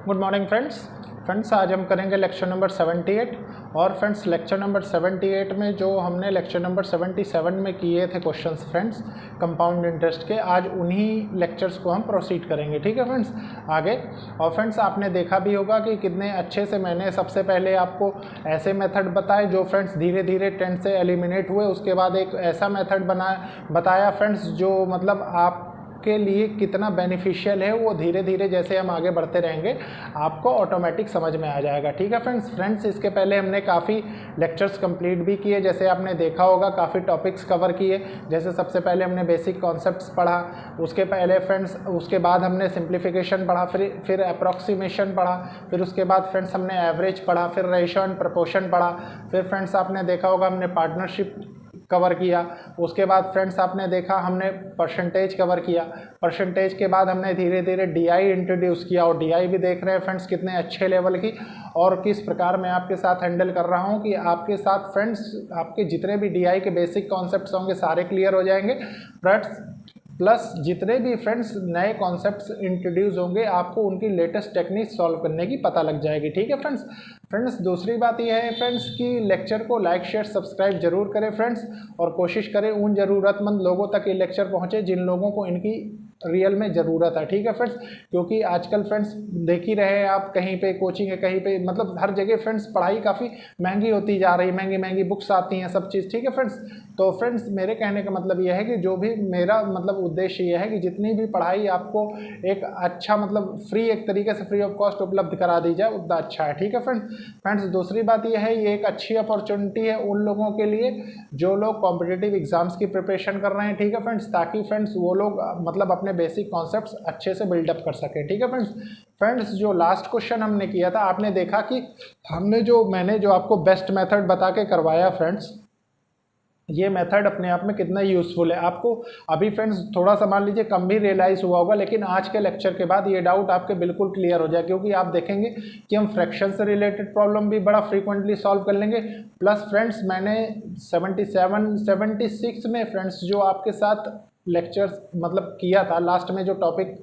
Good morning friends आज हम करेंगे लेक्चर नंबर 78 और फ्रेंड्स लेक्चर नंबर 78 में जो हमने लेक्चर नंबर 77 में किए थे क्वेश्चंस फ्रेंड्स कंपाउंड इंटरेस्ट के, आज उन्हीं लेक्चर्स को हम प्रोसीड करेंगे। ठीक है फ्रेंड्स आगे। और फ्रेंड्स आपने देखा भी होगा कि कितने अच्छे से मैंने सबसे पहले आपको ऐसे मेथड बताए जो फ्रेंड्स धीरे धीरे 10 से एलिमिनेट हुए। उसके बाद एक ऐसा मेथड बताया फ्रेंड्स जो मतलब आप के लिए कितना बेनिफिशियल है, वो धीरे धीरे जैसे हम आगे बढ़ते रहेंगे आपको ऑटोमेटिक समझ में आ जाएगा। ठीक है फ्रेंड्स इसके पहले हमने काफ़ी लेक्चर्स कंप्लीट भी किए, जैसे आपने देखा होगा काफ़ी टॉपिक्स कवर किए। जैसे सबसे पहले हमने बेसिक कॉन्सेप्ट्स पढ़ा, उसके पहले फ्रेंड्स उसके बाद हमने सिंप्लीफिकेशन पढ़ा, फिर अप्रॉक्सीमेशन पढ़ा, फिर उसके बाद फ्रेंड्स हमने एवरेज पढ़ा, फिर रेशियो एंड प्रोपोर्शन पढ़ा, फिर फ्रेंड्स आपने देखा होगा हमने पार्टनरशिप कवर किया। उसके बाद फ्रेंड्स आपने देखा हमने परसेंटेज कवर किया। परसेंटेज के बाद हमने धीरे धीरे डीआई इंट्रोड्यूस किया, और डीआई भी देख रहे हैं फ्रेंड्स कितने अच्छे लेवल की और किस प्रकार मैं आपके साथ हैंडल कर रहा हूं कि आपके साथ फ्रेंड्स आपके जितने भी डीआई के बेसिक कॉन्सेप्ट्स होंगे सारे क्लियर हो जाएंगे फ्रेंड्स। प्लस जितने भी फ्रेंड्स नए कॉन्सेप्ट्स इंट्रोड्यूस होंगे आपको उनकी लेटेस्ट टेक्निक सॉल्व करने की पता लग जाएगी। ठीक है फ्रेंड्स दूसरी बात यह है फ्रेंड्स कि लेक्चर को लाइक शेयर सब्सक्राइब जरूर करें फ्रेंड्स, और कोशिश करें उन ज़रूरतमंद लोगों तक ये लेक्चर पहुँचे जिन लोगों को इनकी रियल में ज़रूरत है। ठीक है फ्रेंड्स, क्योंकि आजकल फ्रेंड्स देख ही रहे हैं आप, कहीं पे कोचिंग है, कहीं पे मतलब हर जगह फ्रेंड्स पढ़ाई काफ़ी महंगी होती जा रही, महंगी महंगी बुक्स आती हैं सब चीज़। ठीक है फ्रेंड्स, तो फ्रेंड्स मेरे कहने का मतलब यह है कि जो भी मेरा मतलब उद्देश्य यह है कि जितनी भी पढ़ाई आपको एक अच्छा मतलब फ्री एक तरीके से फ्री ऑफ कॉस्ट उपलब्ध करा दी जाए उतना अच्छा है। ठीक है फ्रेंड्स दूसरी बात यह है ये एक अच्छी अपॉर्चुनिटी है उन लोगों के लिए जो लोग कॉम्पिटिटिव एग्जाम्स की प्रिपरेशन कर रहे हैं। ठीक है ताकि फ्रेंड्स वो लोग मतलब अपने बेसिक कॉन्सेप्ट्स अच्छे से बिल्डअप कर सकें। ठीक है फ्रेंड्स जो लास्ट क्वेश्चन हमने किया था आपने देखा कि मैंने जो आपको बेस्ट मेथड बता के करवाया फ्रेंड्स, ये मेथड अपने आप में कितना यूज़फुल है आपको अभी फ्रेंड्स थोड़ा सा मान लीजिए कम भी रियलाइज़ हुआ होगा, लेकिन आज के लेक्चर के बाद ये डाउट आपके बिल्कुल क्लियर हो जाए, क्योंकि आप देखेंगे कि हम फ्रैक्शन से रिलेटेड प्रॉब्लम भी बड़ा फ्रीक्वेंटली सॉल्व कर लेंगे। प्लस फ्रेंड्स मैंने 76 में फ्रेंड्स जो आपके साथ लेक्चर्स मतलब किया था, लास्ट में जो टॉपिक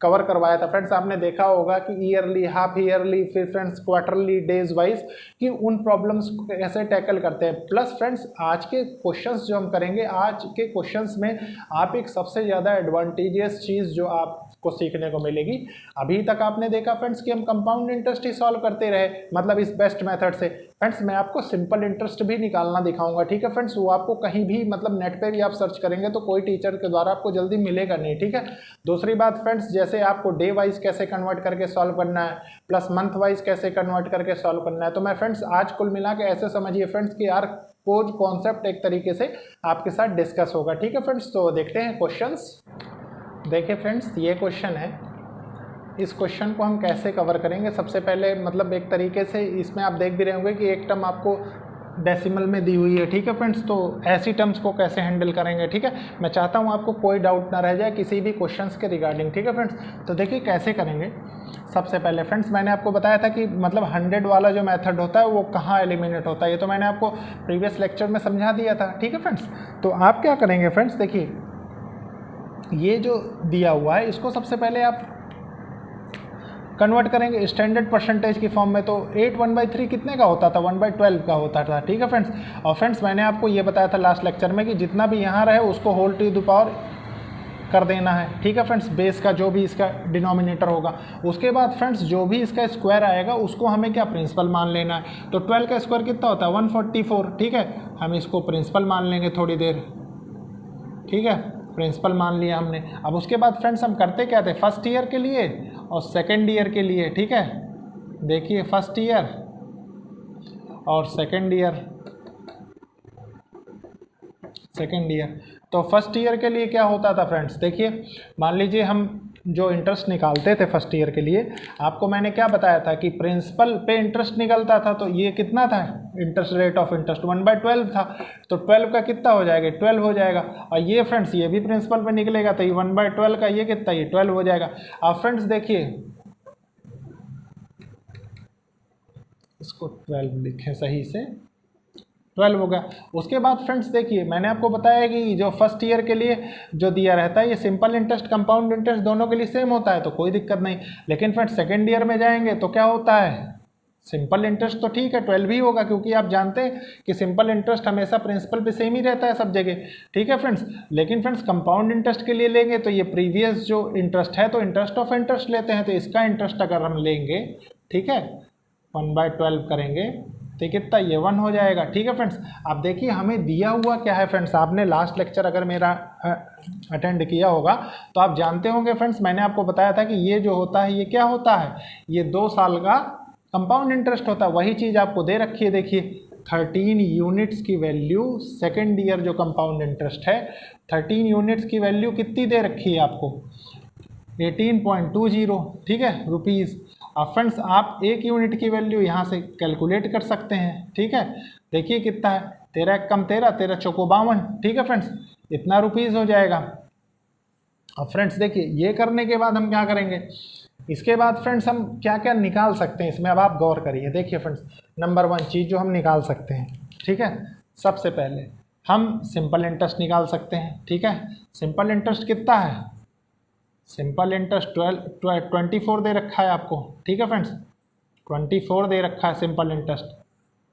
कवर करवाया था फ्रेंड्स, आपने देखा होगा कि ईयरली, हाफ ईयरली, फिर फ्रेंड्स क्वार्टरली, डेज वाइज कि उन प्रॉब्लम्स को कैसे टैकल करते हैं। प्लस फ्रेंड्स आज के क्वेश्चंस जो हम करेंगे, आज के क्वेश्चंस में आप एक सबसे ज़्यादा एडवांटेजियस चीज़ जो आपको सीखने को मिलेगी, अभी तक आपने देखा फ्रेंड्स कि हम कंपाउंड इंटरेस्ट ही सॉल्व करते रहे मतलब इस बेस्ट मेथड से। फ्रेंड्स मैं आपको सिंपल इंटरेस्ट भी निकालना दिखाऊंगा। ठीक है फ्रेंड्स, वो आपको कहीं भी मतलब नेट पे भी आप सर्च करेंगे तो कोई टीचर के द्वारा आपको जल्दी मिलेगा नहीं। ठीक है, दूसरी बात फ्रेंड्स जैसे आपको डे वाइज कैसे कन्वर्ट करके सॉल्व करना है, प्लस मंथ वाइज कैसे कन्वर्ट करके सॉल्व करना है, तो मैं फ्रेंड्स आज कुल मिला के ऐसे समझिए फ्रेंड्स कि यार कोई कॉन्सेप्ट एक तरीके से आपके साथ डिस्कस होगा। ठीक है फ्रेंड्स, तो देखते हैं क्वेश्चंस। देखिए फ्रेंड्स ये क्वेश्चन है, इस क्वेश्चन को हम कैसे कवर करेंगे। सबसे पहले मतलब एक तरीके से इसमें आप देख भी रहे होंगे कि एक टर्म आपको डेसिमल में दी हुई है। ठीक है फ्रेंड्स, तो ऐसी टर्म्स को कैसे हैंडल करेंगे। ठीक है, मैं चाहता हूँ आपको कोई डाउट ना रह जाए किसी भी क्वेश्चंस के रिगार्डिंग। ठीक है फ्रेंड्स, तो देखिए कैसे करेंगे। सबसे पहले फ्रेंड्स मैंने आपको बताया था कि मतलब 100 वाला जो मेथड होता है वो कहाँ एलिमिनेट होता है, ये तो मैंने आपको प्रीवियस लेक्चर में समझा दिया था। ठीक है फ्रेंड्स, तो आप क्या करेंगे फ्रेंड्स, देखिए ये जो दिया हुआ है इसको सबसे पहले आप कन्वर्ट करेंगे स्टैंडर्ड परसेंटेज की फॉर्म में। तो 8 1/3 कितने का होता था, 1/12 का होता था। ठीक है फ्रेंड्स, और फ्रेंड्स मैंने आपको ये बताया था लास्ट लेक्चर में कि जितना भी यहाँ रहे उसको होल टू द पावर कर देना है। ठीक है फ्रेंड्स, बेस का जो भी इसका डिनोमिनेटर होगा, उसके बाद फ्रेंड्स जो भी इसका स्क्वायर आएगा उसको हमें क्या प्रिंसिपल मान लेना है। तो 12 का स्क्वायर कितना होता है 144। ठीक है, हम इसको प्रिंसिपल मान लेंगे थोड़ी देर। ठीक है, प्रिंसिपल मान लिया हमने। अब उसके बाद फ्रेंड्स हम करते क्या थे, फर्स्ट ईयर के लिए और सेकेंड ईयर के लिए। ठीक है, देखिए फर्स्ट ईयर और सेकेंड ईयर। तो फर्स्ट ईयर के लिए क्या होता था फ्रेंड्स, देखिए मान लीजिए हम जो इंटरेस्ट निकालते थे फर्स्ट ईयर के लिए, आपको मैंने क्या बताया था कि प्रिंसिपल पे इंटरेस्ट निकलता था। तो ये कितना था इंटरेस्ट, रेट ऑफ इंटरेस्ट 1/12 था। तो 12 का कितना हो जाएगा, 12 हो जाएगा। और ये फ्रेंड्स ये भी प्रिंसिपल पे निकलेगा तो ये 1/12 का ये कितना, ये 12 हो जाएगा। अब फ्रेंड्स देखिए इसको 12 लिखें सही से, 12 हो गया। उसके बाद फ्रेंड्स देखिए मैंने आपको बताया कि जो फर्स्ट ईयर के लिए जो दिया रहता है ये सिंपल इंटरेस्ट कंपाउंड इंटरेस्ट दोनों के लिए सेम होता है, तो कोई दिक्कत नहीं। लेकिन फ्रेंड्स सेकेंड ईयर में जाएंगे तो क्या होता है, सिंपल इंटरेस्ट तो ठीक है 12 ही होगा, क्योंकि आप जानते हैं कि सिंपल इंटरेस्ट हमेशा प्रिंसिपल पे सेम ही रहता है सब जगह, ठीक है फ्रेंड्स। लेकिन फ्रेंड्स कंपाउंड इंटरेस्ट के लिए लेंगे तो ये प्रीवियस जो इंटरेस्ट है तो इंटरेस्ट ऑफ इंटरेस्ट लेते हैं, तो इसका इंटरेस्ट अगर हम लेंगे, ठीक है, 1/12 करेंगे तो कितना, ये 1 हो जाएगा, ठीक है फ्रेंड्स। अब देखिए हमें दिया हुआ क्या है फ्रेंड्स, आपने लास्ट लेक्चर अगर मेरा अटेंड किया होगा तो आप जानते होंगे फ्रेंड्स, मैंने आपको बताया था कि ये जो होता है ये क्या होता है, ये 2 साल का कंपाउंड इंटरेस्ट होता है। वही चीज़ आपको दे रखी है, देखिए 13 यूनिट्स की वैल्यू, सेकेंड ईयर जो कंपाउंड इंटरेस्ट है 13 यूनिट्स की वैल्यू कितनी दे रखी है आपको, 18.20, ठीक है, रुपीज़। अब फ्रेंड्स आप 1 यूनिट की वैल्यू यहाँ से कैलकुलेट कर सकते हैं, ठीक है। देखिए कितना है, 13 कम 13, 13 चौको 52, ठीक है फ्रेंड्स, इतना रुपीज़ हो जाएगा। अब फ्रेंड्स देखिए ये करने के बाद हम क्या करेंगे, इसके बाद फ्रेंड्स हम क्या क्या निकाल सकते हैं इसमें, अब आप गौर करिए। देखिए फ्रेंड्स नंबर 1 चीज़ जो हम निकाल सकते हैं, ठीक है, सबसे पहले हम सिंपल इंटरेस्ट निकाल सकते हैं, ठीक है। सिंपल इंटरेस्ट कितना है, सिंपल इंटरेस्ट 24 दे रखा है आपको, ठीक है फ्रेंड्स, 24 दे रखा है सिंपल इंटरेस्ट,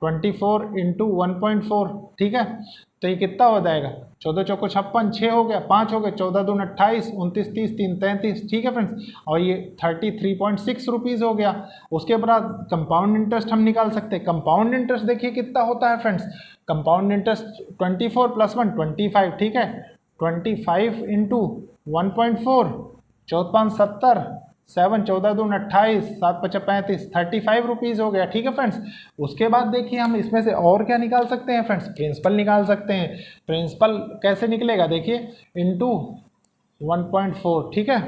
24 इंटू 1.4, ठीक है। तो ये कितना हो जाएगा, 14 चौको 56, 6 हो गया, 5 हो गए, 14 दून 28, 29 30 3 33, ठीक है फ्रेंड्स। और ये 33.6 रुपीज़ हो गया। उसके बाद कंपाउंड इंटरेस्ट हम निकाल सकते हैं। कंपाउंड इंटरेस्ट देखिए कितना होता है फ्रेंड्स, कंपाउंड इंटरेस्ट 24 + 1 25, ठीक है, 25 इंटू 1.4, 14 5 70, 7 14 दून 28, 7 5 35, 35 रुपीज़ हो गया, ठीक है फ्रेंड्स। उसके बाद देखिए हम इसमें से और क्या निकाल सकते हैं फ्रेंड्स, प्रिंसिपल निकाल सकते हैं। प्रिंसिपल कैसे निकलेगा, देखिए इंटू 1.4, ठीक है।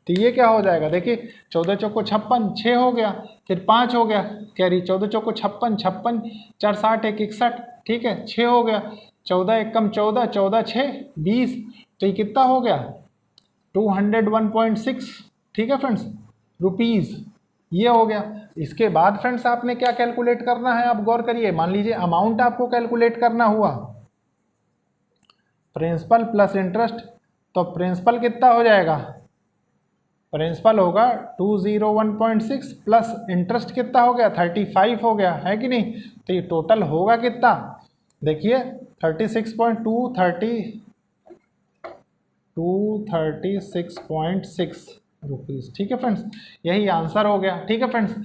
तो ये क्या हो जाएगा, देखिए 14 चौको 56, 6 हो गया, फिर 5 हो गया कैरी, 14 चौको 56, 56 4 60 1 61, ठीक है, 6 हो गया, 14 1 कम 14, 14 6 20, तो ये कितना हो गया 201.6, ठीक है फ्रेंड्स, रुपीज़, ये हो गया। इसके बाद फ्रेंड्स आपने क्या कैलकुलेट करना है, आप गौर करिए। मान लीजिए अमाउंट आपको कैलकुलेट करना हुआ प्रिंसिपल प्लस इंटरेस्ट, तो प्रिंसिपल कितना हो जाएगा, प्रिंसिपल होगा 201.6 प्लस इंटरेस्ट कितना हो गया 35 हो गया, है कि नहीं। तो ये टोटल होगा कितना, देखिए 236.6 रुपीज़, ठीक है फ्रेंड्स, यही आंसर हो गया, ठीक है फ्रेंड्स।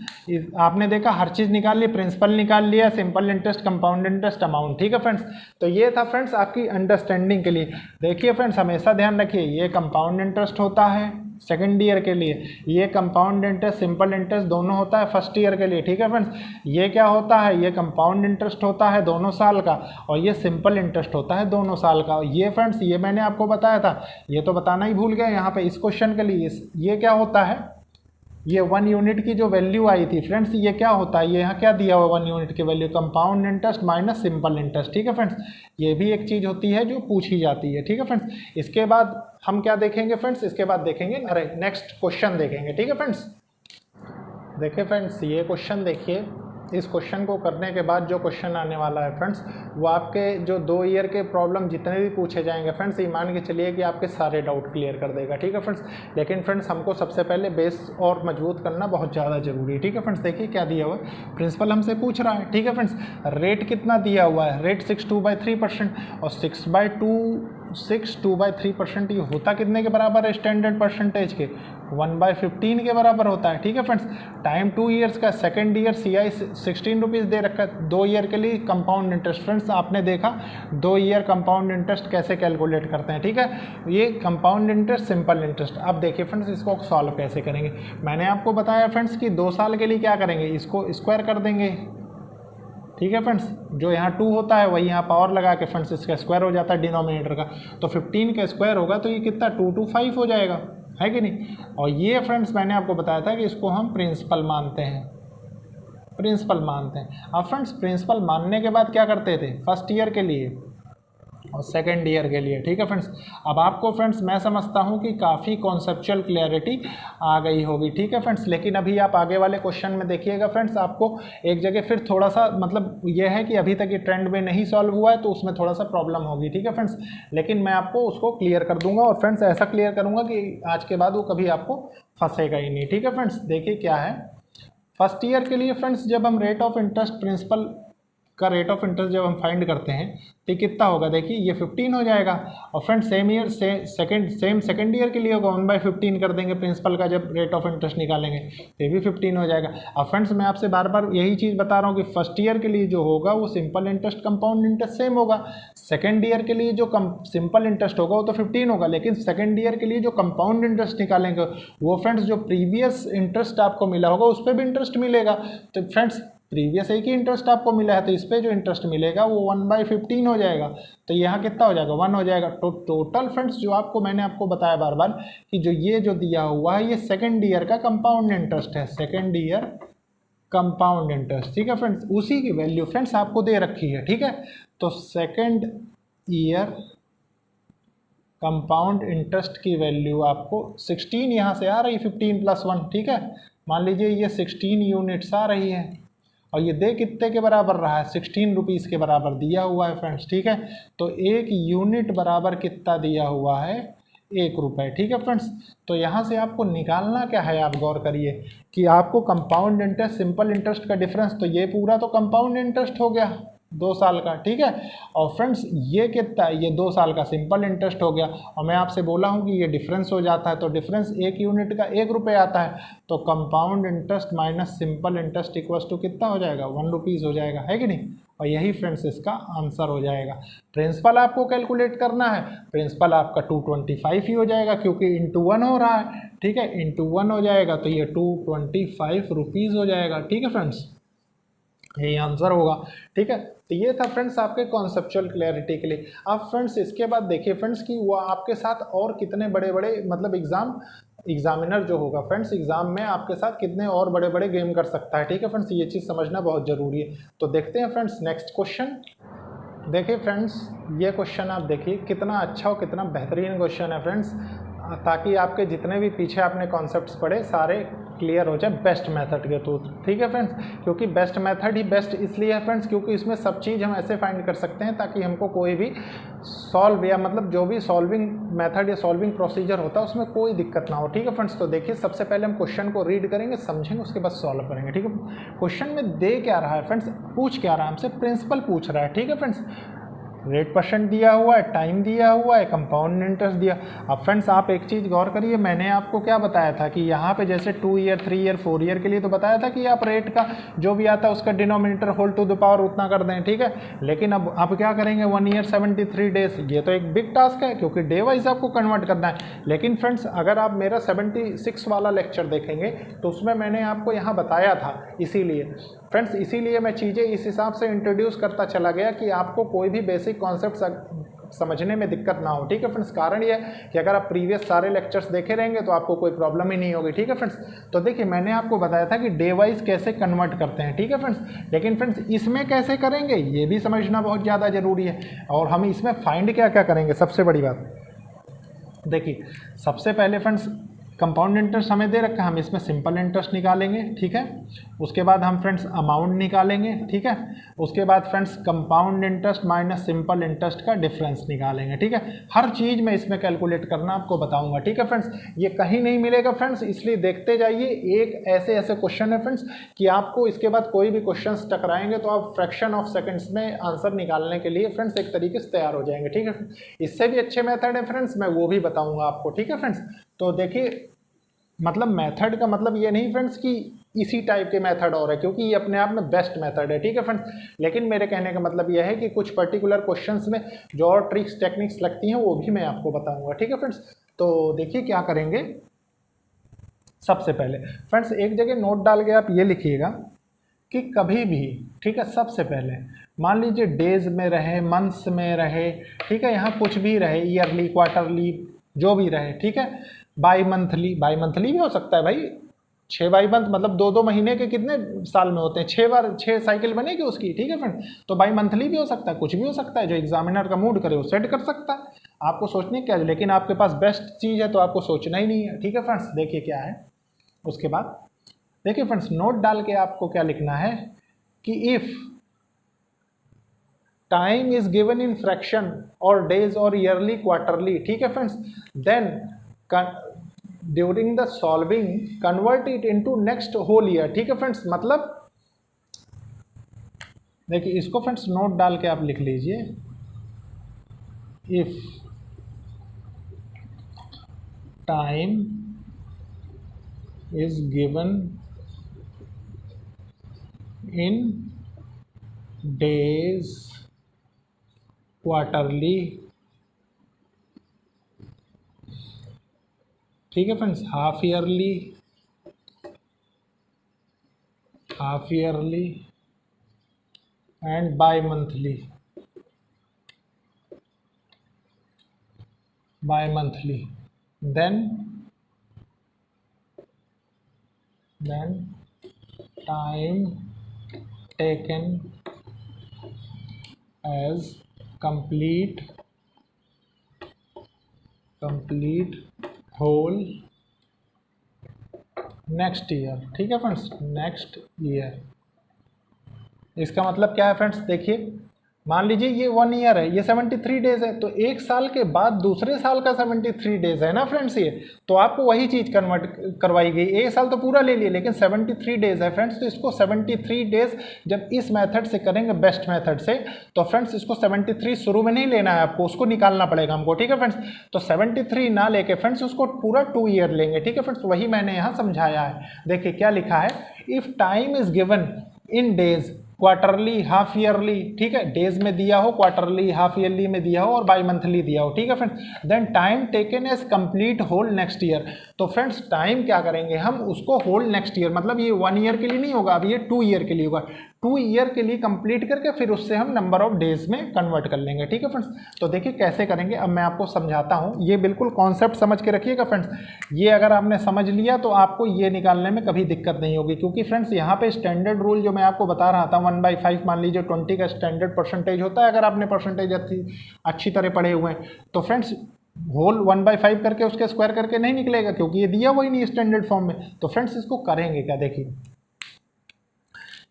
आपने देखा हर चीज़ निकाल ली, प्रिंसिपल निकाल लिया, simple interest, compound interest, amount, ठीक है फ्रेंड्स। तो ये था फ्रेंड्स आपकी अंडरस्टैंडिंग के लिए। देखिए फ्रेंड्स हमेशा ध्यान रखिए, ये कंपाउंड इंटरेस्ट होता है सेकेंड ईयर के लिए, ये कंपाउंड इंटरेस्ट सिंपल इंटरेस्ट दोनों होता है फर्स्ट ईयर के लिए, ठीक है फ्रेंड्स। ये क्या होता है, ये कंपाउंड इंटरेस्ट होता है दोनों साल का, और ये सिंपल इंटरेस्ट होता है दोनों साल का। ये फ्रेंड्स ये मैंने आपको बताया था, ये तो बताना ही भूल गया यहाँ पे इस क्वेश्चन के लिए। ये क्या होता है, ये 1 यूनिट की जो वैल्यू आई थी फ्रेंड्स, ये क्या होता है, ये यहाँ क्या दिया हुआ 1 यूनिट की value, compound interest minus simple interest, ठीक है फ्रेंड्स। ये भी एक चीज़ होती है जो पूछी जाती है, ठीक है फ्रेंड्स। इसके बाद हम क्या देखेंगे फ्रेंड्स, इसके बाद देखेंगे, अरे नेक्स्ट क्वेश्चन देखेंगे, ठीक है फ्रेंड्स। देखिए फ्रेंड्स ये क्वेश्चन देखिए, इस क्वेश्चन को करने के बाद जो क्वेश्चन आने वाला है फ्रेंड्स, वो आपके जो 2 ईयर के प्रॉब्लम जितने भी पूछे जाएंगे फ्रेंड्स, ये मान के चलिए कि आपके सारे डाउट क्लियर कर देगा, ठीक है फ्रेंड्स। लेकिन फ्रेंड्स हमको सबसे पहले बेस और मजबूत करना बहुत ज़्यादा जरूरी है, ठीक है फ्रेंड्स। देखिए क्या दिया हुआ है, प्रिंसिपल हमसे पूछ रहा है, ठीक है फ्रेंड्स। रेट कितना दिया हुआ है, रेट 62/3%, और 6/3% ये होता कितने के बराबर है, स्टैंडर्ड परसेंटेज के 1/15 के बराबर होता है, ठीक है फ्रेंड्स। टाइम 2 ईयर्स का, सेकेंड ईयर CI 16 रुपीज़ दे रखा है, 2 ईयर के लिए कंपाउंड इंटरेस्ट। फ्रेंड्स आपने देखा 2 ईयर कंपाउंड इंटरेस्ट कैसे कैलकुलेट करते हैं, ठीक है। ये कंपाउंड इंटरेस्ट सिंपल इंटरेस्ट। अब देखिए फ्रेंड्स इसको सॉल्व कैसे करेंगे, मैंने आपको बताया फ्रेंड्स कि 2 साल के लिए क्या करेंगे, इसको स्क्वायर कर देंगे, ठीक है फ्रेंड्स। जो यहाँ 2 होता है वही यहाँ पावर लगा के फ्रेंड्स इसका स्क्वायर हो जाता है डिनोमिनेटर का, तो 15 का स्क्वायर होगा तो ये कितना 225 हो जाएगा, है कि नहीं। और ये फ्रेंड्स मैंने आपको बताया था कि इसको हम प्रिंसिपल मानते हैं, प्रिंसिपल मानते हैं। अब फ्रेंड्स प्रिंसिपल मानने के बाद क्या करते थे, फर्स्ट ईयर के लिए और सेकेंड ईयर के लिए। ठीक है फ्रेंड्स, अब आपको फ्रेंड्स मैं समझता हूँ कि काफ़ी कॉन्सेप्चुअल क्लैरिटी आ गई होगी। ठीक है फ्रेंड्स, लेकिन अभी आप आगे वाले क्वेश्चन में देखिएगा फ्रेंड्स, आपको एक जगह फिर थोड़ा सा मतलब यह है कि अभी तक ये ट्रेंड में नहीं सॉल्व हुआ है तो उसमें थोड़ा सा प्रॉब्लम होगी। ठीक है फ्रेंड्स, लेकिन मैं आपको उसको क्लियर कर दूंगा और फ्रेंड्स ऐसा क्लियर करूँगा कि आज के बाद वो कभी आपको फंसेगा ही नहीं। ठीक है फ्रेंड्स, देखिए क्या है फर्स्ट ईयर के लिए फ्रेंड्स, जब हम रेट ऑफ इंटरेस्ट प्रिंसिपल का रेट ऑफ इंटरेस्ट जब हम फाइंड करते हैं तो कितना होगा, देखिए ये 15 हो जाएगा। और friends same year second year के लिए होगा 1/15 कर देंगे प्रिंसिपल का जब रेट ऑफ इंटरेस्ट निकालेंगे तो ये भी 15 हो जाएगा। अब फ्रेंड्स मैं आपसे बार बार यही चीज़ बता रहा हूँ कि फर्स्ट ईयर के लिए जो होगा वो simple interest compound interest same होगा, सेकेंड ईयर के लिए जो सिंपल इंटरेस्ट होगा वो तो 15 होगा, लेकिन सेकेंड ईयर के लिए जो कंपाउंड इंटरेस्ट निकालेंगे वो फ्रेंड्स जो प्रीवियस इंटरेस्ट आपको मिला होगा उस पर भी इंटरेस्ट मिलेगा। तो फ्रेंड्स प्रीवियस एक ही इंटरेस्ट आपको मिला है तो इस पर जो इंटरेस्ट मिलेगा वो 1/15 हो जाएगा, तो यहाँ कितना हो जाएगा 1 हो जाएगा। तो टोटल फ्रेंड्स जो आपको मैंने आपको बताया बार बार कि जो ये जो दिया हुआ है ये सेकेंड ईयर का कंपाउंड इंटरेस्ट है, सेकेंड ईयर कंपाउंड इंटरेस्ट। ठीक है फ्रेंड्स, उसी की वैल्यू फ्रेंड्स आपको दे रखी है। ठीक है, तो सेकेंड ईयर कंपाउंड इंटरेस्ट की वैल्यू आपको 16 यहाँ से आ रही 15 + 1। ठीक है, मान लीजिए ये 16 यूनिट्स आ रही है और ये दे कितने के बराबर रहा है 16 रुपीज़ के बराबर दिया हुआ है फ्रेंड्स। ठीक है, तो एक यूनिट बराबर कितना दिया हुआ है 1 रुपये। ठीक है फ्रेंड्स, तो यहाँ से आपको निकालना क्या है, आप गौर करिए कि आपको कंपाउंड इंटरेस्ट सिंपल इंटरेस्ट का डिफरेंस, तो ये पूरा तो कंपाउंड इंटरेस्ट हो गया 2 साल का। ठीक है, और फ्रेंड्स ये कितना, ये 2 साल का सिंपल इंटरेस्ट हो गया और मैं आपसे बोला हूँ कि ये डिफरेंस हो जाता है, तो डिफरेंस एक यूनिट का 1 रुपये आता है, तो compound interest minus simple interest equals to कितना हो जाएगा 1 रुपीज़ हो जाएगा, है कि नहीं। और यही फ्रेंड्स इसका आंसर हो जाएगा। प्रिंसिपल आपको कैलकुलेट करना है, प्रिंसिपल आपका 225 ही हो जाएगा क्योंकि इंटू 1 हो रहा है। ठीक है, इंटू 1 हो जाएगा तो ये 225 रुपीज़ हो जाएगा। ठीक है फ्रेंड्स, यही आंसर होगा। ठीक है, तो ये था फ्रेंड्स आपके कॉन्सेप्चुअल क्लैरिटी के लिए। अब फ्रेंड्स इसके बाद देखिए फ्रेंड्स कि वो आपके साथ और कितने बड़े बड़े मतलब एग्जामिनर जो होगा फ्रेंड्स एग्जाम में आपके साथ कितने और बड़े बड़े गेम कर सकता है। ठीक है फ्रेंड्स, ये चीज़ समझना बहुत ज़रूरी है। तो देखते हैं फ्रेंड्स नेक्स्ट क्वेश्चन। देखिए फ्रेंड्स ये क्वेश्चन आप देखिए कितना अच्छा और कितना बेहतरीन क्वेश्चन है फ्रेंड्स, ताकि आपके जितने भी पीछे आपने कॉन्सेप्ट्स पढ़े सारे क्लियर हो जाए बेस्ट मेथड के थ्रू। ठीक है फ्रेंड्स, क्योंकि बेस्ट मेथड ही बेस्ट इसलिए है फ्रेंड्स क्योंकि इसमें सब चीज़ हम ऐसे फाइंड कर सकते हैं ताकि हमको कोई भी सॉल्व या मतलब जो भी सॉल्विंग मेथड या सॉल्विंग प्रोसीजर होता है उसमें कोई दिक्कत ना हो। ठीक है फ्रेंड्स, तो देखिए सबसे पहले हम क्वेश्चन को रीड करेंगे, समझेंगे, उसके बाद सॉल्व करेंगे। ठीक है, क्वेश्चन में दे क्या रहा है फ्रेंड्स, पूछ क्या रहा है हमसे, प्रिंसिपल पूछ रहा है। ठीक है फ्रेंड्स, रेट % दिया हुआ है, टाइम दिया हुआ है, कंपाउंड इंटरेस्ट दिया। अब फ्रेंड्स आप एक चीज़ गौर करिए, मैंने आपको क्या बताया था कि यहाँ पे जैसे 2 ईयर 3 ईयर 4 ईयर के लिए तो बताया था कि आप रेट का जो भी आता है उसका denominator whole to the power उतना कर दें। ठीक है, लेकिन अब क्या करेंगे 1 ईयर 73 डेज, ये तो एक बिग टास्क है क्योंकि डे वाइज आपको कन्वर्ट करना है। लेकिन फ्रेंड्स अगर आप मेरा 76 वाला लेक्चर देखेंगे तो उसमें मैंने आपको यहाँ बताया था, इसीलिए मैं चीज़ें इस हिसाब से इंट्रोड्यूस करता चला गया कि आपको कोई भी बेसिक कॉन्सेप्ट समझने में दिक्कत ना हो। ठीक है फ्रेंड्स, कारण ये है कि अगर आप प्रीवियस सारे लेक्चर्स देखे रहेंगे तो आपको कोई प्रॉब्लम ही नहीं होगी। ठीक है फ्रेंड्स, तो देखिए मैंने आपको बताया था कि डे वाइज कैसे कन्वर्ट करते हैं। ठीक है फ्रेंड्स, लेकिन फ्रेंड्स इसमें कैसे करेंगे ये भी समझना बहुत ज़्यादा ज़रूरी है। और हम इसमें फाइंड क्या क्या करेंगे, सबसे बड़ी बात देखिए, सबसे पहले फ्रेंड्स कंपाउंड इंटरेस्ट हमें दे रखा है, हम इसमें सिंपल इंटरेस्ट निकालेंगे। ठीक है, उसके बाद हम फ्रेंड्स अमाउंट निकालेंगे। ठीक है, उसके बाद friends compound interest minus simple interest का डिफरेंस निकालेंगे। ठीक है, हर चीज़ में इसमें कैलकुलेट करना आपको बताऊंगा। ठीक है फ्रेंड्स, ये कहीं नहीं मिलेगा फ्रेंड्स, इसलिए देखते जाइए। एक ऐसे क्वेश्चन है फ्रेंड्स कि आपको इसके बाद कोई भी क्वेश्चन टकराएंगे तो आप फ्रैक्शन ऑफ सेकेंड्स में आंसर निकालने के लिए फ्रेंड्स एक तरीके से तैयार हो जाएंगे। ठीक है, इससे भी अच्छे मेथड है फ्रेंड्स, मैं वो भी बताऊँगा आपको। ठीक है फ्रेंड्स, तो देखिए मतलब मेथड का मतलब ये नहीं फ्रेंड्स कि इसी टाइप के मेथड और है, क्योंकि ये अपने आप में बेस्ट मेथड है। ठीक है फ्रेंड्स, लेकिन मेरे कहने का मतलब ये है कि कुछ पर्टिकुलर क्वेश्चंस में जो और ट्रिक्स टेक्निक्स लगती हैं वो भी मैं आपको बताऊंगा। ठीक है फ्रेंड्स, तो देखिए क्या करेंगे। सबसे पहले फ्रेंड्स एक जगह नोट डाल के आप ये लिखिएगा कि कभी भी, ठीक है, सबसे पहले मान लीजिए डेज में रहे, मंथ्स में रहे, ठीक है, यहाँ कुछ भी रहे, ईयरली, क्वार्टरली, जो भी रहे, ठीक है, बाई मंथली भी हो सकता है भाई, 6 बाई मंथ मतलब 2-2 महीने के कितने साल में होते हैं, 6 बार 6 साइकिल बनेगी उसकी, ठीक है फ्रेंड। तो बाई मंथली भी हो सकता है, कुछ भी हो सकता है, जो एग्जामिनर का मूड करे वो सेट कर सकता है, आपको सोचने क्या है। लेकिन आपके पास बेस्ट चीज़ है तो आपको सोचना ही नहीं है, ठीक है फ्रेंड्स। देखिए क्या है उसके बाद, देखिए फ्रेंड्स नोट डाल के आपको क्या लिखना है कि if time is given in fraction और डेज और ईयरली क्वार्टरली, ठीक है friends, then during the solving convert it into next whole year, ठीक है फ्रेंड्स। मतलब देखिए इसको फ्रेंड्स नोट डाल के आप लिख लीजिए, if time is given in days quarterly, ठीक है friends, half yearly and bi monthly, then time taken as complete whole next year, ठीक है फ्रेंड्स, नेक्स्ट ईयर। इसका मतलब क्या है फ्रेंड्स, देखिए मान लीजिए ये 1 ईयर है, ये 73 डेज है, तो एक साल के बाद दूसरे साल का 73 डेज है ना फ्रेंड्स ये, तो आपको वही चीज़ कन्वर्ट करवाई गई। एक साल तो पूरा ले लिए लेकिन 73 डेज है फ्रेंड्स, तो इसको 73 डेज जब इस मेथड से करेंगे, बेस्ट मेथड से, तो फ्रेंड्स इसको 73 शुरू में नहीं लेना है आपको, उसको निकालना पड़ेगा हमको, ठीक है फ्रेंड्स। तो 73 ना लेके फ्रेंड्स उसको पूरा 2 ईयर लेंगे, ठीक है फ्रेंड्स, वही मैंने यहाँ समझाया है। देखिए क्या लिखा है, if time is given in days quarterly, half yearly, ठीक है, डेज में दिया हो, क्वार्टरली, हाफ ईयरली में दिया हो और बाई मंथली दिया हो, ठीक है friends, then time taken as complete whole next year. तो फ्रेंड्स टाइम क्या करेंगे हम, उसको होल नेक्स्ट ईयर, मतलब ये 1 ईयर के लिए नहीं होगा, अब ये 2 ईयर के लिए होगा, 2 ईयर के लिए कंप्लीट करके फिर उससे हम नंबर ऑफ डेज में कन्वर्ट कर लेंगे, ठीक है फ्रेंड्स। तो देखिए कैसे करेंगे, अब मैं आपको समझाता हूँ, ये बिल्कुल कॉन्सेप्ट समझ के रखिएगा फ्रेंड्स। ये अगर आपने समझ लिया तो आपको ये निकालने में कभी दिक्कत नहीं होगी, क्योंकि फ्रेंड्स यहाँ पे स्टैंडर्ड रूल जो मैं आपको बता रहा था 1/5 मान लीजिए 20 का स्टैंडर्ड परसेंटेज होता है, अगर आपने परसेंटेज अच्छी तरह पढ़े हुए हैं तो फ्रेंड्स होल 1/5 करके उसके स्क्वायर करके नहीं निकलेगा, क्योंकि ये दिया हुआ ही नहीं स्टैंडर्ड फॉर्म में। तो फ्रेंड्स इसको करेंगे क्या, देखिए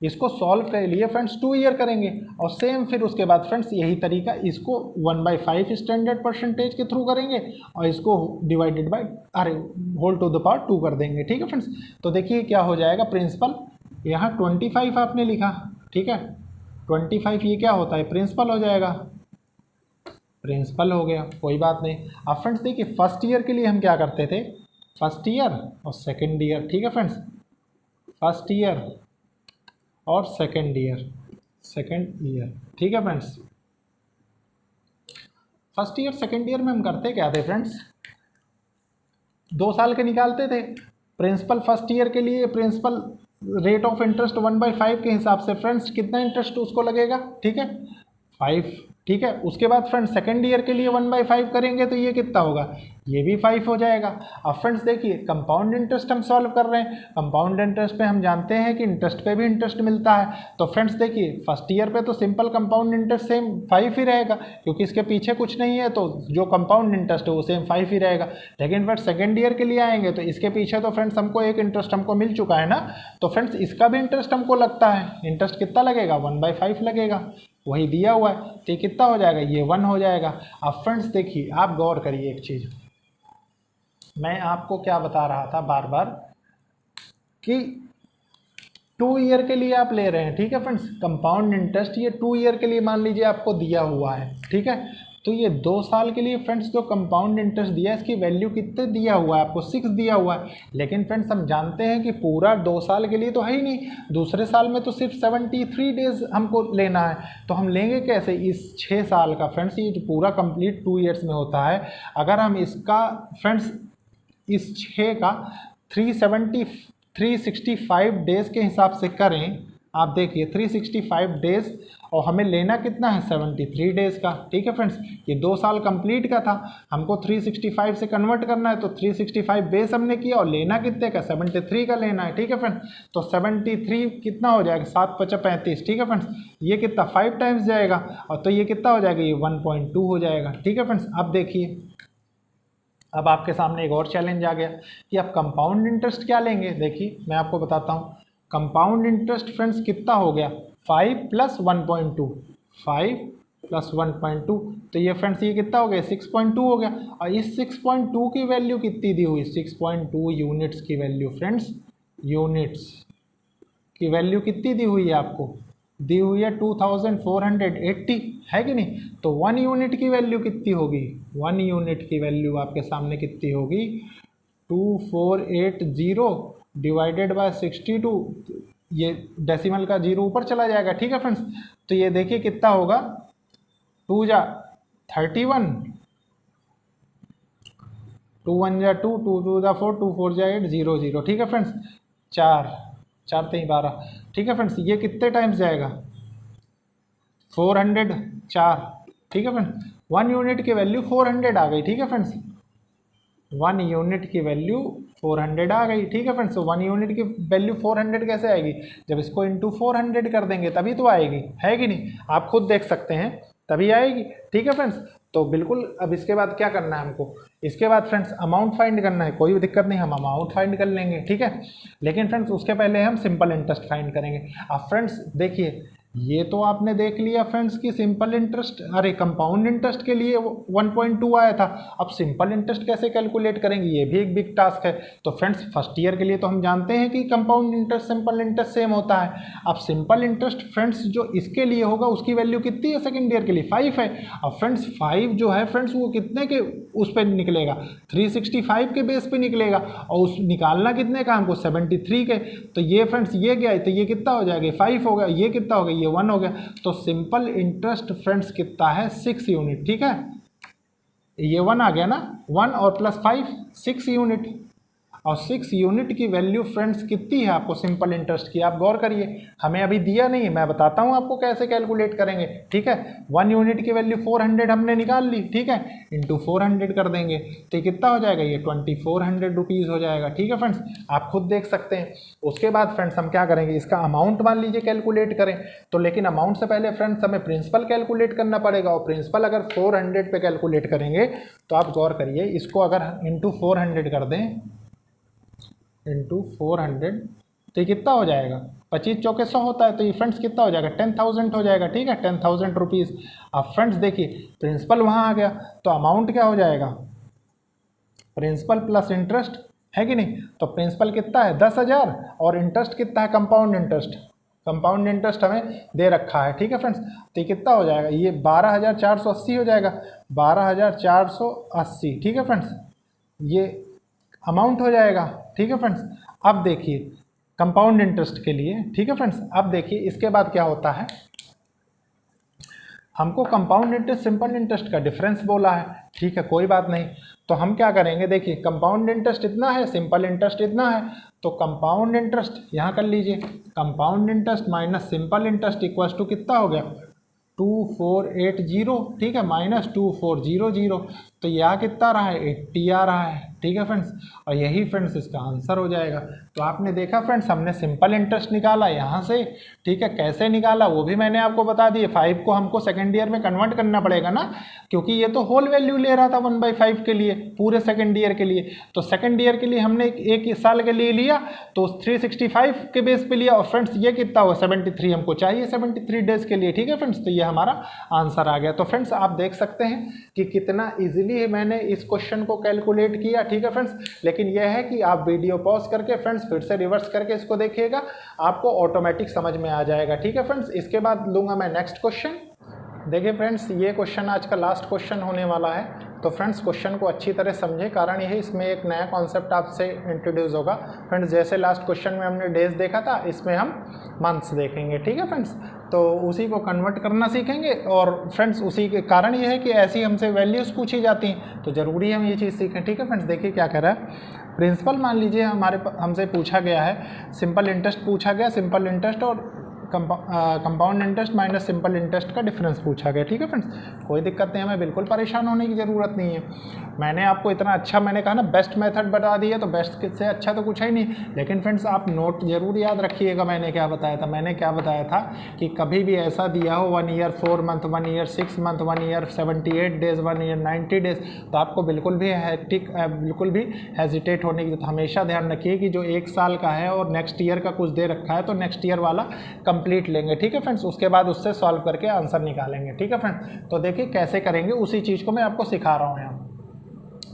इसको सॉल्व के लिए फ्रेंड्स 2 ईयर करेंगे और सेम फिर उसके बाद फ्रेंड्स यही तरीका, इसको 1/5 स्टैंडर्ड परसेंटेज के थ्रू करेंगे और इसको divided by whole to the power 2 कर देंगे, ठीक है फ्रेंड्स। तो देखिए क्या हो जाएगा, प्रिंसिपल यहाँ 25 आपने लिखा, ठीक है, 25 ये क्या होता है, प्रिंसिपल हो जाएगा, प्रिंसिपल हो गया, कोई बात नहीं। अब फ्रेंड्स देखिए फर्स्ट ईयर के लिए हम क्या करते थे, फर्स्ट ईयर और सेकेंड ईयर, ठीक है फ्रेंड्स, फर्स्ट ईयर और सेकेंड ईयर, ठीक है friends. First year second year में हम करते क्या थे फ्रेंड्स, 2 साल के निकालते थे। प्रिंसिपल फर्स्ट ईयर के लिए प्रिंसिपल रेट ऑफ इंटरेस्ट 1/5 के हिसाब से फ्रेंड्स कितना इंटरेस्ट उसको लगेगा, ठीक है 5, ठीक है। उसके बाद फ्रेंड्स सेकेंड ईयर के लिए 1/5 करेंगे तो ये कितना होगा, ये भी 5 हो जाएगा। अब फ्रेंड्स देखिए कंपाउंड इंटरेस्ट हम सॉल्व कर रहे हैं, कंपाउंड इंटरेस्ट पे हम जानते हैं कि इंटरेस्ट पे भी इंटरेस्ट मिलता है। तो फ्रेंड्स देखिए फर्स्ट ईयर पे तो सिंपल कंपाउंड इंटरेस्ट सेम 5 ही रहेगा, क्योंकि इसके पीछे कुछ नहीं है, तो जो कंपाउंड इंटरेस्ट है वो सेम 5 ही रहेगा। लेकिन फ्रेंड्स सेकेंड ईयर के लिए आएंगे तो इसके पीछे तो फ्रेंड्स हमको एक इंटरेस्ट हमको मिल चुका है ना, तो फ्रेंड्स इसका भी इंटरेस्ट हमको लगता है। इंटरेस्ट कितना लगेगा, 1/5 लगेगा, वही दिया हुआ है, तो ये कितना हो जाएगा, ये 1 हो जाएगा। अब फ्रेंड्स देखिए आप गौर करिए एक चीज़, मैं आपको क्या बता रहा था बार बार कि 2 ईयर के लिए आप ले रहे हैं, ठीक है फ्रेंड्स, कंपाउंड इंटरेस्ट ये 2 ईयर के लिए मान लीजिए आपको दिया हुआ है, ठीक है। तो ये 2 साल के लिए फ्रेंड्स जो कंपाउंड इंटरेस्ट दिया है इसकी वैल्यू कितने दिया हुआ है आपको, 6 दिया हुआ है। लेकिन फ्रेंड्स हम जानते हैं कि पूरा 2 साल के लिए तो है ही नहीं, दूसरे साल में तो सिर्फ 73 डेज हमको लेना है, तो हम लेंगे कैसे इस 6 साल का फ्रेंड्स, ये जो पूरा कंप्लीट 2 ईयर्स में होता है। अगर हम इसका फ्रेंड्स इस 6 का 365 डेज के हिसाब से करें, आप देखिए 365 डेज और हमें लेना कितना है 73 डेज़ का। ठीक है फ्रेंड्स, ये 2 साल कंप्लीट का था, हमको 365 से कन्वर्ट करना है, तो 365 बेस हमने किया और लेना कितने का 73 का लेना है। ठीक है फ्रेंड्स, तो 73 कितना हो जाएगा 7 × 5 = 35। ठीक है फ्रेंड्स, ये कितना 5 टाइम्स जाएगा और तो ये कितना हो जाएगा ये 1.2 हो जाएगा। ठीक है फ्रेंड्स, अब देखिए अब आपके सामने एक और चैलेंज आ गया कि आप कंपाउंड इंटरेस्ट क्या लेंगे। देखिए मैं आपको बताता हूँ, कंपाउंड इंटरेस्ट फ्रेंड्स कितना हो गया 5 + 1.2, 5 + 1.2, तो ये फ्रेंड्स ये कितना हो गया 6.2 हो गया। और इस 6.2 की वैल्यू कितनी दी हुई 6.2 यूनिट्स की वैल्यू फ्रेंड्स, यूनिट्स की वैल्यू कितनी दी हुई है आपको, दी हुई है 2480 है कि नहीं। तो 1 यूनिट की वैल्यू कितनी होगी, 1 यूनिट की वैल्यू आपके सामने कितनी होगी 2480 डिवाइडेड बाय 62, ये डेसिमल का 0 ऊपर चला जाएगा। ठीक है फ्रेंड्स, तो ये देखिए कितना होगा 2 × 31, 2 × 1 = 2, 2 × 2 = 4, 2 × 4 = 8, 0 0। ठीक है फ्रेंड्स, 4 4 × 3 = 12। ठीक है फ्रेंड्स, ये कितने टाइम्स जाएगा 404। ठीक है फ्रेंड्स, 1 यूनिट की वैल्यू 400 आ गई। ठीक है फ्रेंड्स, 1 यूनिट की वैल्यू 400 आ गई। ठीक है फ्रेंड्स, 1 यूनिट की वैल्यू 400 कैसे आएगी, जब इसको इंटू 400 कर देंगे तभी तो आएगी, है कि नहीं, आप खुद देख सकते हैं तभी आएगी। ठीक है फ्रेंड्स, तो बिल्कुल अब इसके बाद क्या करना है हमको, इसके बाद फ्रेंड्स अमाउंट फाइंड करना है, कोई दिक्कत नहीं हम अमाउंट फाइंड कर लेंगे। ठीक है, लेकिन फ्रेंड्स उसके पहले हम सिंपल इंटरेस्ट फाइंड करेंगे। अब फ्रेंड्स देखिए ये तो आपने देख लिया फ्रेंड्स कि सिंपल इंटरेस्ट, अरे कंपाउंड इंटरेस्ट के लिए 1.2 आया था। अब सिंपल इंटरेस्ट कैसे कैलकुलेट करेंगे, ये भी एक बिग टास्क है। तो फ्रेंड्स फर्स्ट ईयर के लिए तो हम जानते हैं कि compound interest simple interest same होता है। अब सिंपल इंटरेस्ट फ्रेंड्स जो इसके लिए होगा उसकी वैल्यू कितनी है सेकेंड ईयर के लिए 5 है। अब फ्रेंड्स 5 जो है फ्रेंड्स वो कितने के उस पर निकलेगा 365 के बेस पे निकलेगा और उस निकालना कितने का हमको 73 के। तो ये फ्रेंड्स ये गया तो ये कितना हो जाएगा 5 हो गया, ये कितना हो गया ये 1 हो गया। तो सिंपल इंटरेस्ट फ्रेंड्स कितना है 6 यूनिट। ठीक है, ये 1 आ गया ना, 1 और +5 6 यूनिट, और 6 यूनिट की वैल्यू फ्रेंड्स कितनी है आपको सिंपल इंटरेस्ट की, आप गौर करिए, हमें अभी दिया नहीं है, मैं बताता हूँ आपको कैसे कैलकुलेट करेंगे। ठीक है, 1 यूनिट की वैल्यू 400 हमने निकाल ली। ठीक है, इंटू 400 कर देंगे तो कितना हो जाएगा ये 2400 रुपीज़ हो जाएगा। ठीक है फ्रेंड्स, आप खुद देख सकते हैं। उसके बाद फ्रेंड्स हम क्या करेंगे, इसका अमाउंट मान लीजिए कैलकुलेट करें, तो लेकिन अमाउंट से पहले फ्रेंड्स हमें प्रिंसिपल कैलकुलेट करना पड़ेगा, और प्रिंसिपल अगर 400 पे कैलकुलेट करेंगे तो आप गौर करिए, इसको अगर इंटू 400 कर दें इंटू 400 तो ये कितना हो जाएगा 25 × 100 होता है, तो ये फ्रेंड्स कितना हो जाएगा 10,000 हो जाएगा। ठीक है, 10,000 रुपीज़। अब फ्रेंड्स देखिए प्रिंसिपल वहाँ आ गया तो अमाउंट क्या हो जाएगा, प्रिंसिपल प्लस इंटरेस्ट, है कि नहीं। तो प्रिंसिपल कितना है 10,000 और इंटरेस्ट कितना है कंपाउंड इंटरेस्ट, कंपाउंड इंटरेस्ट हमें दे रखा है। ठीक है फ्रेंड्स, तो ये कितना हो जाएगा ये 12,480 हो जाएगा, 12,480। ठीक है फ्रेंड्स, ये अमाउंट हो जाएगा। ठीक है फ्रेंड्स, अब देखिए कंपाउंड इंटरेस्ट के लिए। ठीक है फ्रेंड्स, अब देखिए इसके बाद क्या होता है, हमको कंपाउंड इंटरेस्ट सिंपल इंटरेस्ट का डिफरेंस बोला है। ठीक है, कोई बात नहीं, तो हम क्या करेंगे, देखिए कंपाउंड इंटरेस्ट इतना है, सिंपल इंटरेस्ट इतना है, तो कंपाउंड इंटरेस्ट यहाँ कर लीजिए, compound interest minus simple interest equals to कितना हो गया 2480। ठीक है, माइनस 2400, तो यहाँ कितना रहा है 80 आ रहा है। ठीक है फ्रेंड्स, और यही फ्रेंड्स इसका आंसर हो जाएगा। तो आपने देखा फ्रेंड्स हमने सिंपल इंटरेस्ट निकाला यहाँ से। ठीक है, कैसे निकाला वो भी मैंने आपको बता दिया। 5 को हमको सेकेंड ईयर में कन्वर्ट करना पड़ेगा ना, क्योंकि ये तो होल वैल्यू ले रहा था 1/5 के लिए पूरे सेकेंड ईयर के लिए। तो सेकेंड ईयर के लिए हमने एक साल के लिए लिया तो 365 के बेस पे लिया, और फ्रेंड्स ये कितना हुआ 73 हमको चाहिए 73 डेज के लिए। ठीक है फ्रेंड्स, तो ये हमारा आंसर आ गया। तो फ्रेंड्स आप देख सकते हैं कि कितना ईजिली मैंने इस क्वेश्चन को कैलकुलेट किया। ठीक है फ्रेंड्स, लेकिन यह है कि आप वीडियो पॉज करके फ्रेंड्स फिर से रिवर्स करके इसको देखिएगा, आपको ऑटोमेटिक समझ में आ जाएगा। ठीक है फ्रेंड्स, इसके बाद लूँगा मैं नेक्स्ट क्वेश्चन। देखिए फ्रेंड्स, ये क्वेश्चन आज का लास्ट क्वेश्चन होने वाला है, तो फ्रेंड्स क्वेश्चन को अच्छी तरह समझें, कारण यही इसमें एक नया कॉन्सेप्ट आपसे इंट्रोड्यूस होगा। फ्रेंड्स जैसे लास्ट क्वेश्चन में हमने डेज देखा था, इसमें हम मंथ्स देखेंगे। ठीक है फ्रेंड्स, तो उसी को कन्वर्ट करना सीखेंगे, और फ्रेंड्स उसी के कारण ये है कि ऐसी हमसे वैल्यूज़ पूछी जाती हैं, तो ज़रूरी है हम ये चीज़ सीखें। ठीक है फ्रेंड्स, देखिए क्या कह रहा है, प्रिंसिपल मान लीजिए हमसे पूछा गया है, सिंपल इंटरेस्ट पूछा गया, सिंपल इंटरेस्ट और compound interest minus simple interest का डिफरेंस पूछा गया। ठीक है फ्रेंड्स, कोई दिक्कत नहीं, हमें बिल्कुल परेशान होने की ज़रूरत नहीं है। मैंने आपको इतना अच्छा, मैंने कहा ना बेस्ट मेथड बता दिया, तो बेस्ट से अच्छा तो कुछ है ही नहीं। लेकिन फ्रेंड्स आप नोट जरूर याद रखिएगा मैंने क्या बताया था। मैंने क्या बताया था कि कभी भी ऐसा दिया हो 1 year 4 month, 1 year 6 month, 1 year 78 days, 1 year 90 days, तो आपको बिल्कुल भी बिल्कुल भी हेजिटेट होने की, तो हमेशा ध्यान रखिए कि जो 1 साल का है और नेक्स्ट ईयर का कुछ दे रखा है तो नेक्स्ट ईयर वाला कंप्लीट लेंगे। ठीक है फ्रेंड्स, उसके बाद उससे सॉल्व करके आंसर निकालेंगे। ठीक है फ्रेंड्स, तो देखिए कैसे करेंगे, उसी चीज़ को मैं आपको सिखा रहा हूँ यहाँ।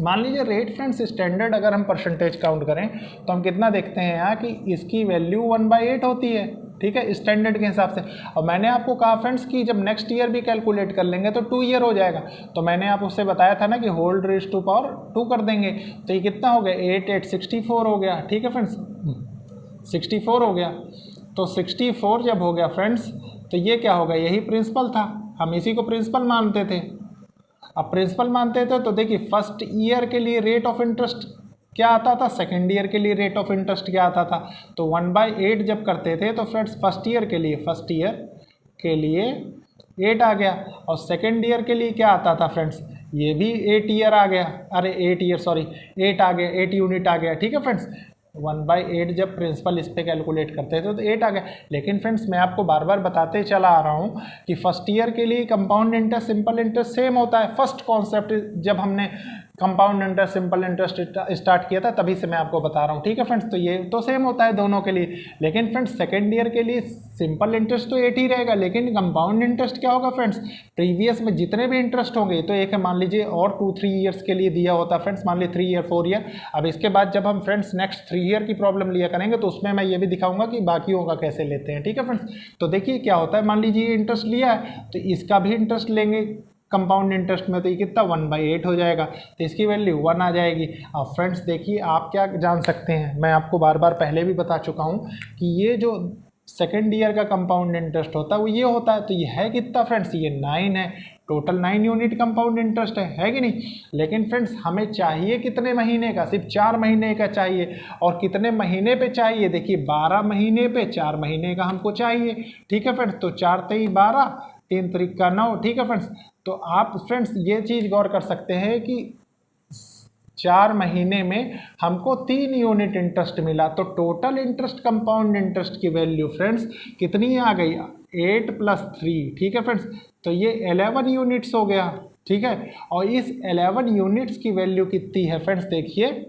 मान लीजिए रेट फ्रेंड्स स्टैंडर्ड अगर हम परसेंटेज काउंट करें तो हम कितना देखते हैं यहाँ कि इसकी वैल्यू 1/8 होती है। ठीक है, स्टैंडर्ड के हिसाब से। और मैंने आपको कहा फ्रेंड्स कि जब नेक्स्ट ईयर भी कैलकुलेट कर लेंगे तो 2 ईयर हो जाएगा। तो मैंने आप उससे बताया था ना कि होल रेज़ टू पावर 2 कर देंगे, तो ये कितना हो गया, 8 8 64 हो गया। ठीक है फ्रेंड्स, 64 हो गया। तो 64 जब हो गया फ्रेंड्स, तो ये क्या होगा, यही प्रिंसिपल था, हम इसी को प्रिंसिपल मानते थे। अब प्रिंसिपल मानते थे तो देखिए फर्स्ट ईयर के लिए रेट ऑफ इंटरेस्ट क्या आता था, सेकेंड ईयर के लिए रेट ऑफ इंटरेस्ट क्या आता था। तो 1/8 जब करते थे तो फ्रेंड्स फर्स्ट ईयर के लिए 8 आ गया, और सेकेंड ईयर के लिए क्या आता था फ्रेंड्स, ये भी 8 ईयर आ गया, 8 आ गया, 8 यूनिट आ गया। ठीक है फ्रेंड्स, 1/8 जब प्रिंसिपल इस पे कैलकुलेट करते थे तो 8 आ गया। लेकिन फ्रेंड्स मैं आपको बार बार बताते चला आ रहा हूँ कि फर्स्ट ईयर के लिए compound interest simple interest same होता है। फर्स्ट कॉन्सेप्ट जब हमने compound interest simple interest start किया था तभी से मैं आपको बता रहा हूँ। ठीक है फ्रेंड्स, तो ये तो सेम होता है दोनों के लिए। लेकिन फ्रेंड्स सेकेंड ईयर के लिए सिंपल इंटरेस्ट तो 8 ही रहेगा, लेकिन कंपाउंड इंटरेस्ट क्या होगा फ्रेंड्स, प्रीवियस में जितने भी इंटरेस्ट होंगे, तो एक है मान लीजिए और 2-3 ईयर्स के लिए दिया होता है फ्रेंड्स, मान लीजिए 3 ईयर 4 ईयर। अब इसके बाद जब हम फ्रेंड्स नेक्स्ट 3 ईयर की प्रॉब्लम लिया करेंगे तो उसमें मैं ये भी दिखाऊंगा कि बाकियों का कैसे लेते हैं। ठीक है फ्रेंड्स, तो देखिए क्या होता है, मान लीजिए इंटरेस्ट लिया है तो इसका भी इंटरेस्ट लेंगे कंपाउंड इंटरेस्ट में, तो ये कितना 1/8 हो जाएगा, तो इसकी वैल्यू 1 आ जाएगी। अब फ्रेंड्स देखिए आप क्या जान सकते हैं, मैं आपको बार बार पहले भी बता चुका हूँ कि ये जो सेकेंड ईयर का कंपाउंड इंटरेस्ट होता है वो ये होता है। तो ये है कितना फ्रेंड्स, ये 9 है, टोटल 9 यूनिट कंपाउंड इंटरेस्ट है कि नहीं। लेकिन फ्रेंड्स हमें चाहिए कितने महीने का, सिर्फ 4 महीने का चाहिए। और कितने महीने पे चाहिए, देखिए 12 महीने पे 4 महीने का हमको चाहिए। ठीक है फ्रेंड्स, तो 4 3 12, 3 3 का 9। ठीक है फ्रेंड्स, तो आप फ्रेंड्स ये चीज़ गौर कर सकते हैं कि 4 महीने में हमको 3 यूनिट इंटरेस्ट मिला, तो टोटल इंटरेस्ट कंपाउंड इंटरेस्ट की वैल्यू फ्रेंड्स कितनी आ गई, 8 + 3। ठीक है फ्रेंड्स, तो ये 11 यूनिट्स हो गया। ठीक है, और इस 11 यूनिट्स की वैल्यू कितनी है फ्रेंड्स, देखिए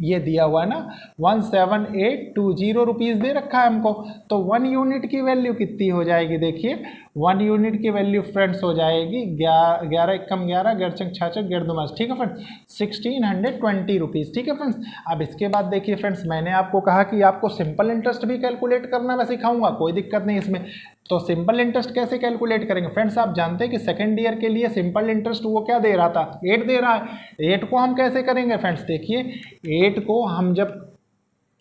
ये दिया हुआ है ना, 17820 रुपीज़ दे रखा है हमको। तो 1 यूनिट की वैल्यू कितनी हो जाएगी, देखिए 1 यूनिट की वैल्यू फ्रेंड्स हो जाएगी 11 एकम 11, 11 66, 11 ठीक है फ्रेंड्स, 1620 रुपीज़। ठीक है फ्रेंड्स, अब इसके बाद देखिए फ्रेंड्स मैंने आपको कहा कि आपको सिंपल इंटरेस्ट भी कैलकुलेट करना मैं सिखाऊंगा, कोई दिक्कत नहीं इसमें। तो सिंपल इंटरेस्ट कैसे कैलकुलेट करेंगे फ्रेंड्स, आप जानते हैं कि सेकेंड ईयर के लिए सिंपल इंटरेस्ट वो क्या दे रहा था, 8 दे रहा है। 8 को हम कैसे करेंगे फ्रेंड्स, देखिए 8 को हम जब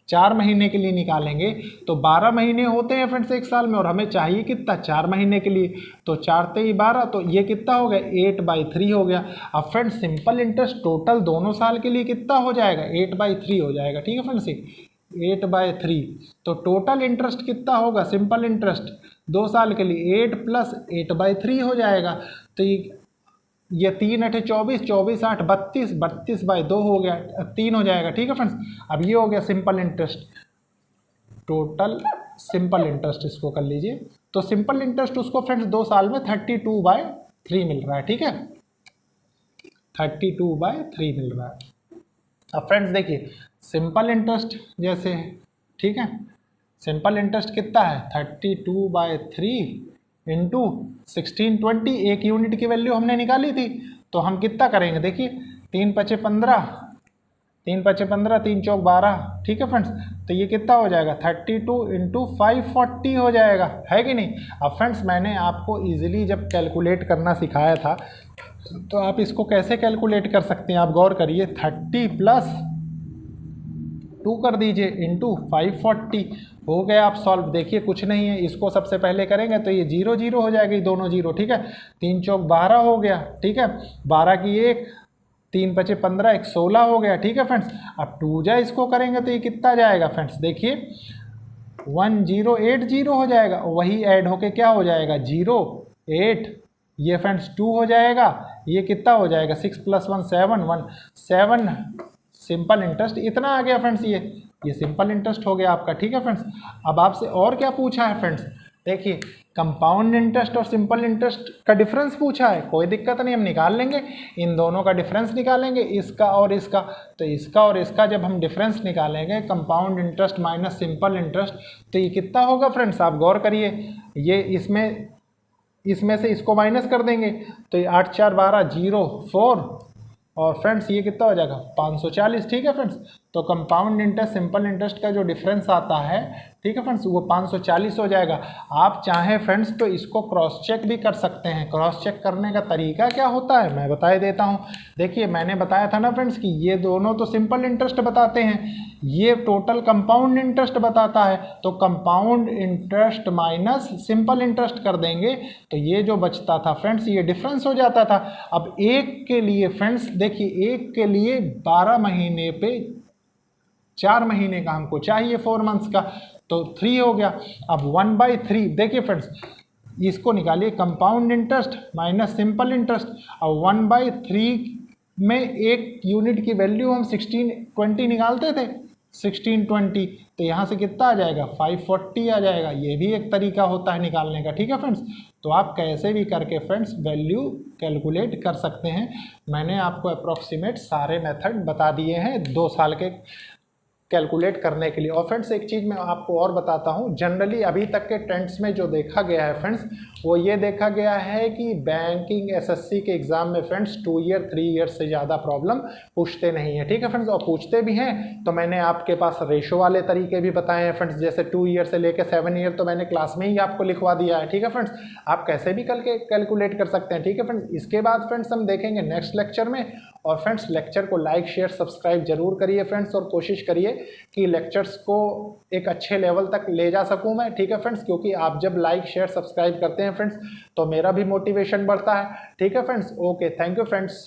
4 महीने के लिए निकालेंगे तो 12 महीने होते हैं फ्रेंड्स एक साल में, और हमें चाहिए कितना, 4 महीने के लिए। तो 4 3 12, तो ये कितना हो गया, 8/3 हो गया। अब फ्रेंड्स सिंपल इंटरेस्ट टोटल दोनों साल के लिए कितना हो जाएगा, 8/3 हो जाएगा। ठीक है फ्रेंड्स, 8/3, तो टोटल इंटरेस्ट कितना होगा, सिंपल इंटरेस्ट 2 साल के लिए 8 + 8/3 हो जाएगा। तो ये 3 8 24, 24 8 32, 32/2 हो गया, 3 हो जाएगा। ठीक है फ्रेंड्स, अब ये हो गया simple interest, total simple interest इसको कर लीजिए। तो सिंपल इंटरेस्ट उसको फ्रेंड्स 2 साल में 32/3 मिल रहा है। ठीक है, 32/3 मिल रहा है। अब फ्रेंड्स देखिए सिंपल इंटरेस्ट जैसे है, ठीक है, सिंपल इंटरेस्ट कितना है, 32/3 इंटू 1620, 1 यूनिट की वैल्यू हमने निकाली थी। तो हम कितना करेंगे, देखिए 3 5 15, 3 5 15, 3 4 12। ठीक है फ्रेंड्स, तो ये कितना हो जाएगा, 32 × 540 हो जाएगा, है कि नहीं। अब फ्रेंड्स मैंने आपको इजीली जब कैलकुलेट करना सिखाया था तो आप इसको कैसे कैलकुलेट कर सकते हैं, आप गौर करिए, 30 + 2 कर दीजिए इंटू 540 हो गया। आप सॉल्व, देखिए कुछ नहीं है, इसको सबसे पहले करेंगे तो ये 0 0 हो जाएगी, दोनों 0। ठीक है, 3 4 12 हो गया। ठीक है, 12 की 1, 3 5 15, 1 16 हो गया। ठीक है फ्रेंड्स, अब 2 जा इसको करेंगे तो ये कितना जाएगा फ्रेंड्स, देखिए 1080 हो जाएगा, वही ऐड होके क्या हो जाएगा 08, ये फ्रेंड्स 2 हो जाएगा, ये कितना हो जाएगा 6 + 1 7 7 सिंपल इंटरेस्ट इतना आ गया फ्रेंड्स। ये सिंपल इंटरेस्ट हो गया आपका। ठीक है फ्रेंड्स, अब आपसे और क्या पूछा है फ्रेंड्स, देखिए कंपाउंड इंटरेस्ट और सिंपल इंटरेस्ट का डिफरेंस पूछा है, कोई दिक्कत नहीं, हम निकाल लेंगे, इन दोनों का डिफरेंस निकालेंगे, इसका और इसका। तो इसका और इसका जब हम डिफरेंस निकालेंगे compound interest minus simple interest, तो ये कितना होगा फ्रेंड्स, आप गौर करिए, ये इसमें से इसको माइनस कर देंगे, तो ये 8 4 12 0 4, और फ्रेंड्स ये कितना हो जाएगा 540। ठीक है फ्रेंड्स, तो कंपाउंड इंटरेस्ट सिंपल इंटरेस्ट का जो डिफरेंस आता है, ठीक है फ्रेंड्स, वो 540 हो जाएगा। आप चाहें फ्रेंड्स तो इसको क्रॉस चेक भी कर सकते हैं। क्रॉस चेक करने का तरीका क्या होता है मैं बता देता हूँ। देखिए मैंने बताया था ना फ्रेंड्स कि ये दोनों तो सिंपल इंटरेस्ट बताते हैं, ये टोटल कंपाउंड इंटरेस्ट बताता है, तो compound interest minus simple interest कर देंगे, तो ये जो बचता था फ्रेंड्स ये डिफरेंस हो जाता था। अब एक के लिए फ्रेंड्स देखिए, एक के लिए 12 महीने पे 4 महीने का हमको चाहिए 4 मंथ्स का, तो 3 हो गया। अब 1/3 देखिए फ्रेंड्स, इसको निकालिए, compound interest minus simple interest. अब 1/3 में एक यूनिट की वैल्यू हम 1620 निकालते थे, 1620, तो यहाँ से कितना आ जाएगा 540 आ जाएगा। ये भी एक तरीका होता है निकालने का। ठीक है फ्रेंड्स, तो आप कैसे भी करके फ्रेंड्स वैल्यू कैलकुलेट कर सकते हैं। मैंने आपको अप्रॉक्सीमेट सारे मेथड बता दिए हैं 2 साल के कैलकुलेट करने के लिए। और फ्रेंड्स एक चीज़ मैं आपको और बताता हूँ, जनरली अभी तक के ट्रेंड्स में जो देखा गया है फ्रेंड्स, वो ये देखा गया है कि बैंकिंग एसएससी के एग्ज़ाम में फ्रेंड्स 2 ईयर 3 ईयर से ज़्यादा प्रॉब्लम पूछते नहीं है। ठीक है फ्रेंड्स, और पूछते भी हैं तो मैंने आपके पास रेशो वाले तरीके भी बताए हैं फ्रेंड्स, जैसे 2 ईयर से लेकर 7 ईयर तो मैंने क्लास में ही आपको लिखवा दिया है। ठीक है फ्रेंड्स, आप कैसे भी करके कैलकुलेट कर सकते हैं। ठीक है फ्रेंड्स, इसके बाद फ्रेंड्स हम देखेंगे नेक्स्ट लेक्चर में। और फ्रेंड्स लेक्चर को लाइक शेयर सब्सक्राइब जरूर करिए फ्रेंड्स, और कोशिश करिए कि लेक्चर्स को एक अच्छे लेवल तक ले जा सकूं मैं। ठीक है फ्रेंड्स, क्योंकि आप जब लाइक शेयर सब्सक्राइब करते हैं फ्रेंड्स तो मेरा भी मोटिवेशन बढ़ता है। ठीक है friends, okay, thank you friends.